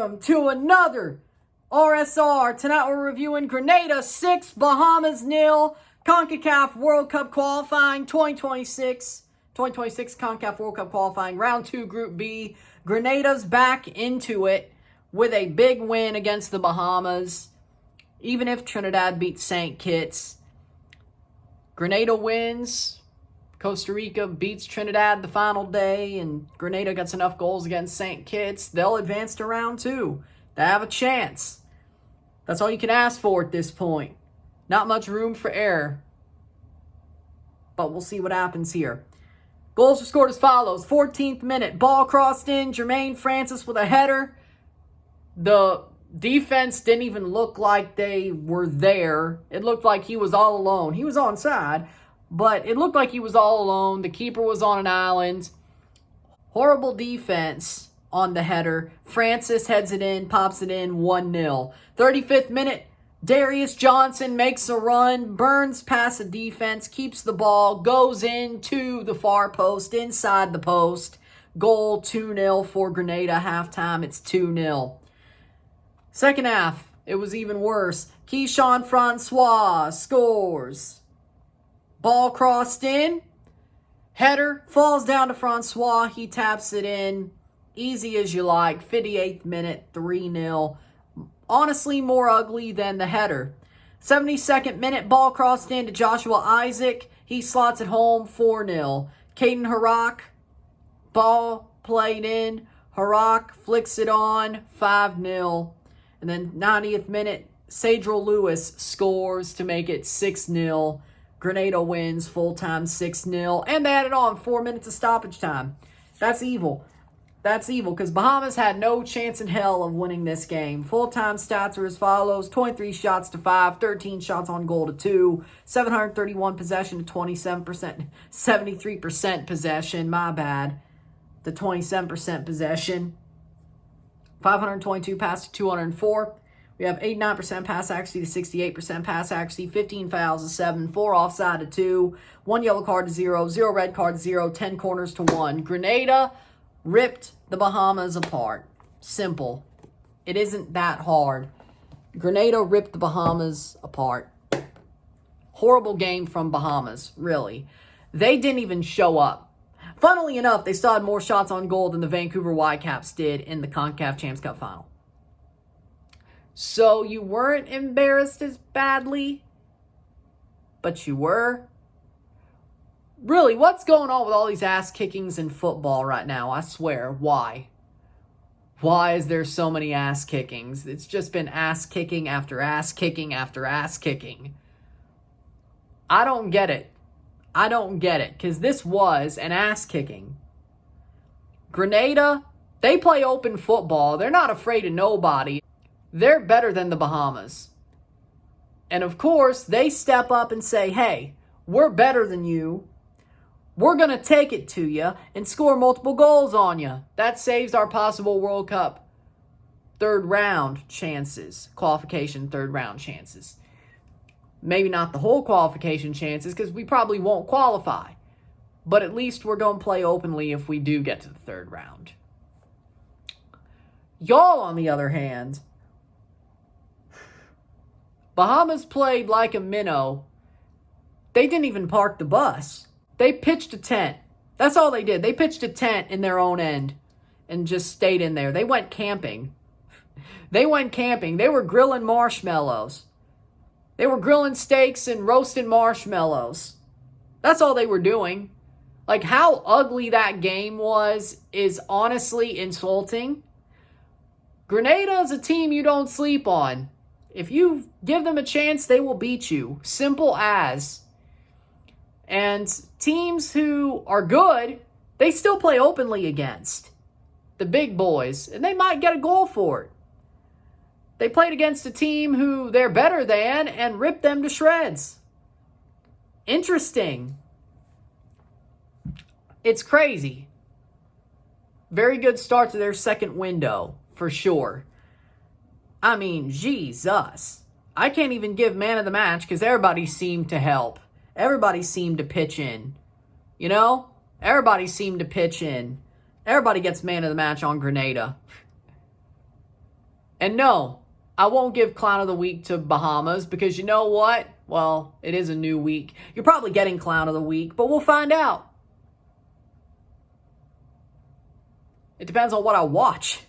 Welcome to another RSR. Tonight we're reviewing Grenada 6, Bahamas 0, CONCACAF World Cup qualifying 2026 CONCACAF World Cup qualifying, Round 2, Group B. Grenada's back into it with a big win against the Bahamas. Even if Trinidad beats St. Kitts, Grenada wins. Costa Rica beats Trinidad the final day, and Grenada gets enough goals against St. Kitts. They'll advance to round 2. They have a chance. That's all you can ask for at this point. Not much room for error. But we'll see what happens here. Goals were scored as follows. 14th minute, ball crossed in. Jermaine Francis with a header. The defense didn't even look like they were there. It looked like he was all alone. He was onside, but it looked like he was all alone. The keeper was on an island. Horrible defense on the header. Francis heads it in, pops it in, 1-0. 35th minute, Darius Johnson makes a run, burns past the defense, keeps the ball, goes into the far post, inside the post. Goal, 2-0 for Grenada. Halftime, it's 2-0. Second half, it was even worse. Keyshawn Francois scores. Ball crossed in. Header falls down to Francois. He taps it in. Easy as you like. 58th minute, 3-0. Honestly, more ugly than the header. 72nd minute, ball crossed in to Joshua Isaac. He slots it home, 4-0. Caden Harak, ball played in. Harak flicks it on, 5-0. And then 90th minute, Sadrel Lewis scores to make it 6-0. Grenada wins full-time 6-0. And they added on 4 minutes of stoppage time. That's evil. That's evil because Bahamas had no chance in hell of winning this game. Full-time stats are as follows. 23 shots to 5, 13 shots on goal to 2, 731 possession to 27%, 73% possession, my bad, to 27% possession. 522 pass to 204. We have 89% pass accuracy to 68% pass accuracy, 15 fouls to 7, 4 offside to 2, 1 yellow card to 0, 0 red card to 0, 10 corners to 1. Grenada ripped the Bahamas apart. Simple. It isn't that hard. Grenada ripped the Bahamas apart. Horrible game from Bahamas, really. They didn't even show up. Funnily enough, they still had more shots on goal than the Vancouver Whitecaps did in the CONCACAF Champions Cup final. So you weren't embarrassed as badly, but you were. Really, what's going on with all these ass kickings in football right now? I swear, why? Why is there so many ass kickings? It's just been ass kicking after ass kicking after ass kicking. I don't get it. I don't get it, because this was an ass kicking. Grenada, they play open football. They're not afraid of nobody. They're better than the Bahamas. And of course, they step up and say, hey, we're better than you. We're going to take it to you and score multiple goals on you. That saves our possible World Cup third round chances, qualification third round chances. Maybe not the whole qualification chances because we probably won't qualify. But at least we're going to play openly if we do get to the third round. Y'all, on the other hand, Bahamas played like a minnow. They didn't even park the bus. They pitched a tent. That's all they did. They pitched a tent in their own end and just stayed in there. They went camping. They went camping. They were grilling marshmallows. They were grilling steaks and roasting marshmallows. That's all they were doing. Like, how ugly that game was is honestly insulting. Grenada is a team you don't sleep on. If you give them a chance, they will beat you. Simple as. And teams who are good, they still play openly against the big boys. And they might get a goal for it. They played against a team who they're better than and ripped them to shreds. Interesting. It's crazy. Very good start to their second window, for sure. I mean, Jesus. I can't even give man of the match because everybody seemed to help. Everybody seemed to pitch in. You know? Everybody seemed to pitch in. Everybody gets man of the match on Grenada. And no, I won't give Clown of the Week to Bahamas because you know what? Well, it is a new week. You're probably getting Clown of the Week, but we'll find out. It depends on what I watch.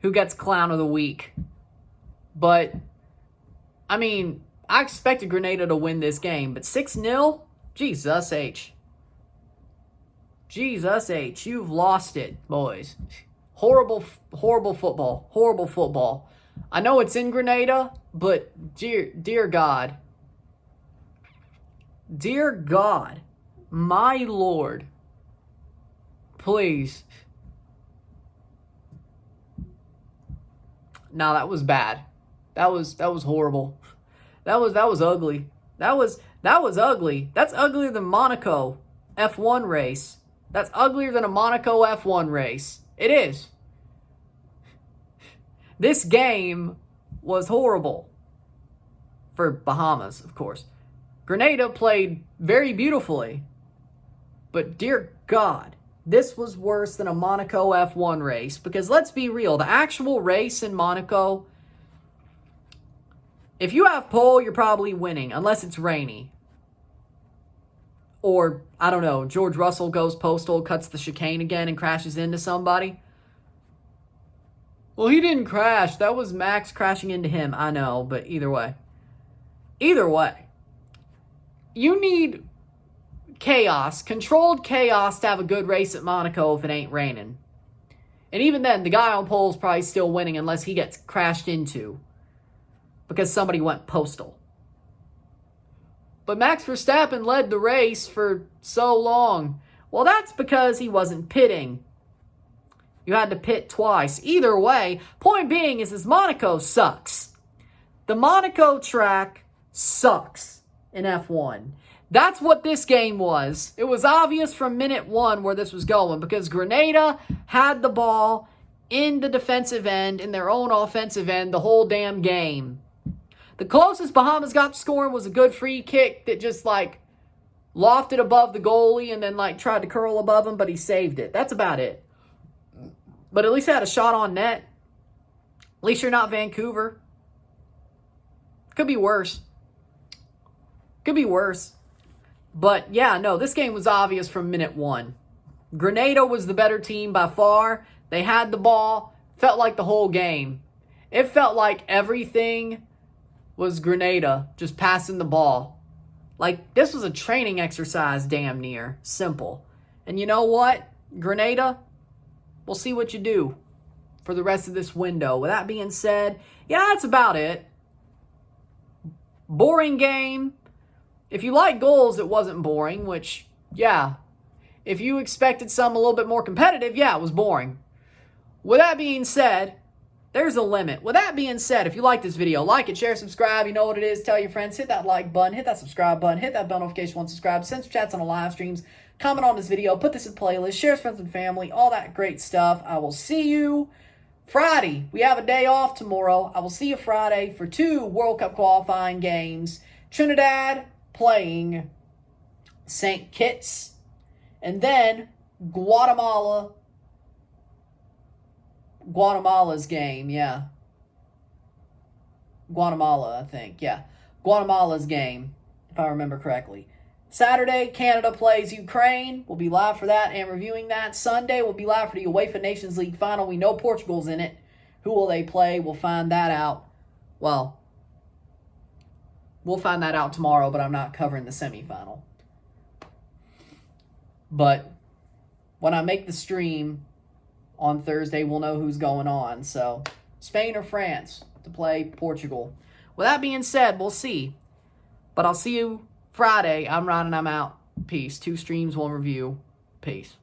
Who gets Clown of the Week. But, I mean, I expected Grenada to win this game, but 6-0? Jesus H. Jesus H. You've lost it, boys. Horrible football. Horrible football. I know it's in Grenada, but dear God. Dear God. My Lord. Please. No, that was bad. That was horrible. That was ugly. That was ugly. That's uglier than Monaco F1 race. That's uglier than a Monaco F1 race. It is. This game was horrible. For Bahamas, of course. Grenada played very beautifully. But dear God, this was worse than a Monaco F1 race. Because let's be real, the actual race in Monaco, if you have pole, you're probably winning. Unless it's rainy. Or, I don't know, George Russell goes postal, cuts the chicane again, and crashes into somebody. Well, he didn't crash. That was Max crashing into him. I know, but either way. Either way. You need chaos, controlled chaos to have a good race at Monaco if it ain't raining. And even then, the guy on pole's probably still winning unless he gets crashed into. Because somebody went postal. But Max Verstappen led the race for so long. Well, that's because he wasn't pitting. You had to pit twice. Either way, point being is Monaco sucks. The Monaco track sucks in F1. That's what this game was. It was obvious from minute one where this was going because Grenada had the ball in the defensive end, in their own offensive end, the whole damn game. The closest Bahamas got to scoring was a good free kick that just, lofted above the goalie and then, tried to curl above him, but he saved it. That's about it. But at least I had a shot on net. At least you're not Vancouver. Could be worse. Could be worse. But, yeah, no, this game was obvious from minute one. Grenada was the better team by far. They had the ball. Felt like the whole game. It felt like everything was Grenada just passing the ball. This was a training exercise damn near. Simple. And you know what? Grenada, we'll see what you do for the rest of this window. With that being said, yeah, that's about it. Boring game. If you like goals, it wasn't boring, which, yeah. If you expected some a little bit more competitive, yeah, it was boring. With that being said, there's a limit. With that being said, if you like this video, like it, share, subscribe. You know what it is. Tell your friends. Hit that like button. Hit that subscribe button. Hit that bell notification once subscribed. Send some chats on the live streams. Comment on this video. Put this in playlist. Share with friends and family. All that great stuff. I will see you Friday. We have a day off tomorrow. I will see you Friday for 2 World Cup qualifying games. Trinidad playing St. Kitts. And then Guatemala's game, yeah. Guatemala, I think, yeah. Guatemala's game, if I remember correctly. Saturday, Canada plays Ukraine. We'll be live for that and reviewing that. Sunday, we'll be live for the UEFA Nations League final. We know Portugal's in it. Who will they play? We'll find that out. Well, we'll find that out tomorrow, but I'm not covering the semifinal. But when I make the stream on Thursday, we'll know who's going on. So, Spain or France to play Portugal. With that being said, we'll see. But I'll see you Friday. I'm Ron and I'm out. Peace. 2 streams, 1 review. Peace.